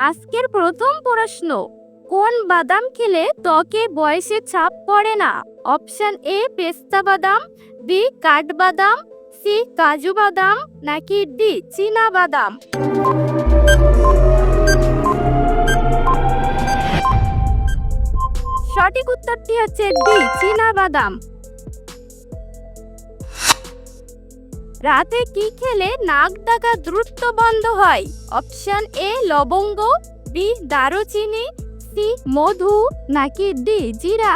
আজকের প্রথম প্রশ্ন, কোন বাদাম খেলে ত্বকে বয়সের ছাপ পড়ে না? অপশন এ পেস্তা বাদাম, বি কাঠবাদাম, সি কাজু বাদাম, নাকি ডি চীনা বাদাম? সঠিক উত্তরটি হচ্ছে ডি চীনা বাদাম। রাতে কি খেলে নাক ডাকা দ্রুত বন্ধ হয়? অপশন এ লবঙ্গ, বি দারুচিনি, সি মধু, নাকি ডি জিরা?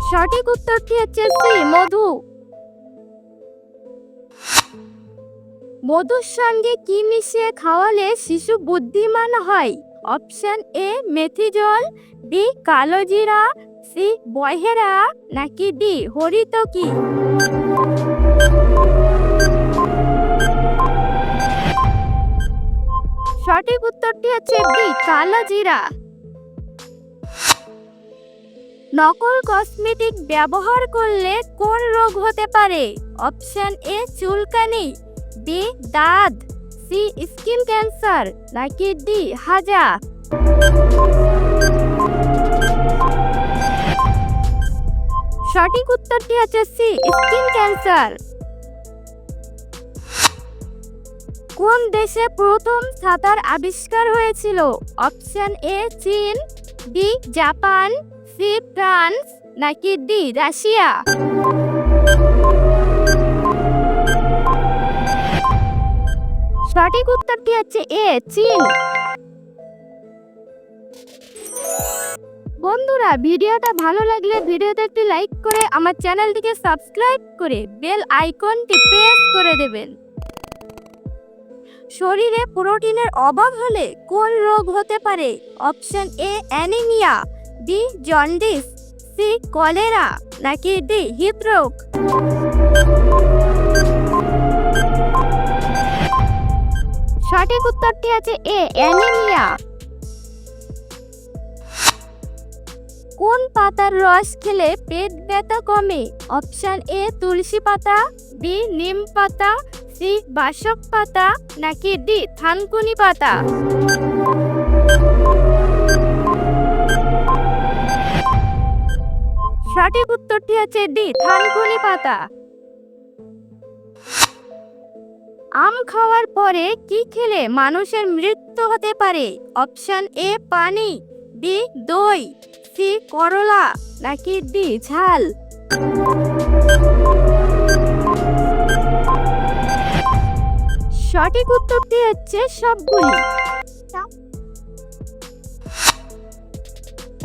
সঠিক উত্তরটি হচ্ছে সি মধু। মধুর সঙ্গে কি মিশিয়ে খাওয়ালে শিশু বুদ্ধিমান হয়? অপশন এ মেথি জল, বি কালো জিরা, সি বহেরা, নাকি ডি হরিতকি? সঠিক উত্তরটি হচ্ছে বি কালো জিরা। নকল কসমেটিক ব্যবহার করলে কোন রোগ হতে পারে? অপশন এ চুলকানি, বি দাঁত, সি স্কিন ক্যান্সার, নাকি ডি হাজা? সঠিক উত্তরটি হচ্ছে সি স্কিন ক্যান্সার। কোন দেশে প্রথম ছাতার আবিষ্কার হয়েছিল? অপশন এ চীন, বি জাপান, সি ফ্রান্স, নাকি ডি রাশিয়া? সঠিক উত্তরটি হচ্ছে এ চীন। বন্ধুরা, ভিডিওটা ভালো লাগলে ভিডিওতে একটি লাইক করে আমার চ্যানেলটিকে সাবস্ক্রাইব করে বেল আইকনটি প্রেস করে দেবেন। শরীরে প্রোটিনের অভাব হলে কোন রোগ হতে পারে? Option A anaemia, B jaundice, C cholera, নাকি ডি হৃদরোগ? সঠিক উত্তরটি আছে এ অ্যানিমিয়া। কোন পাতার রস খেলে পেট ব্যথা কমে? অপশন এ তুলসী পাতা, বি নিম পাতা, সি বাসক পাতা, নাকি ডি থানকুনি পাতা? সঠিক উত্তরটি হচ্ছে ডি থানকুনি পাতা। আম খাওয়ার পরে কি খেলে মানুষের মৃত্যু হতে পারে? অপশন এ পানি, বি দই, সি করলা, নাকি ডি ঝাল? সঠিক উত্তরটি হচ্ছে সবগুলি।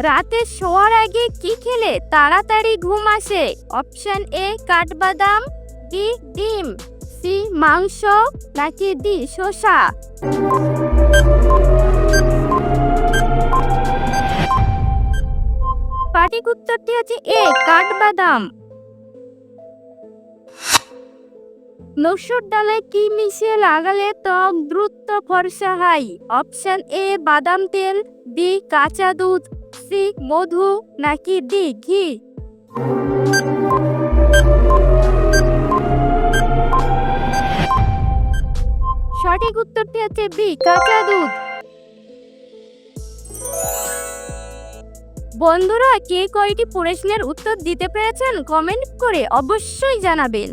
রাতে শোয়ার আগে কি খেলে তাড়াতাড়ি ঘুম আসে? অপশন এ কাঠবাদাম, বি ডিম, সি মাংস, নাকি ডি শসা? সঠিক উত্তরটি হচ্ছে এ কাঠবাদাম। মসুর ডালে কি মিশিয়ে লাগালে ত্বক দ্রুত ফর্সা হয়? অপশন এ বাদাম তেল, বি কাঁচা দুধ, সি মধু, নাকি ডি ঘি? সঠিক উত্তরটি হচ্ছে বি কাঁচা দুধ। বন্ধুরা, কে কয়টি প্রশ্নের উত্তর দিতে পেরেছেন কমেন্ট করে অবশ্যই জানাবেন।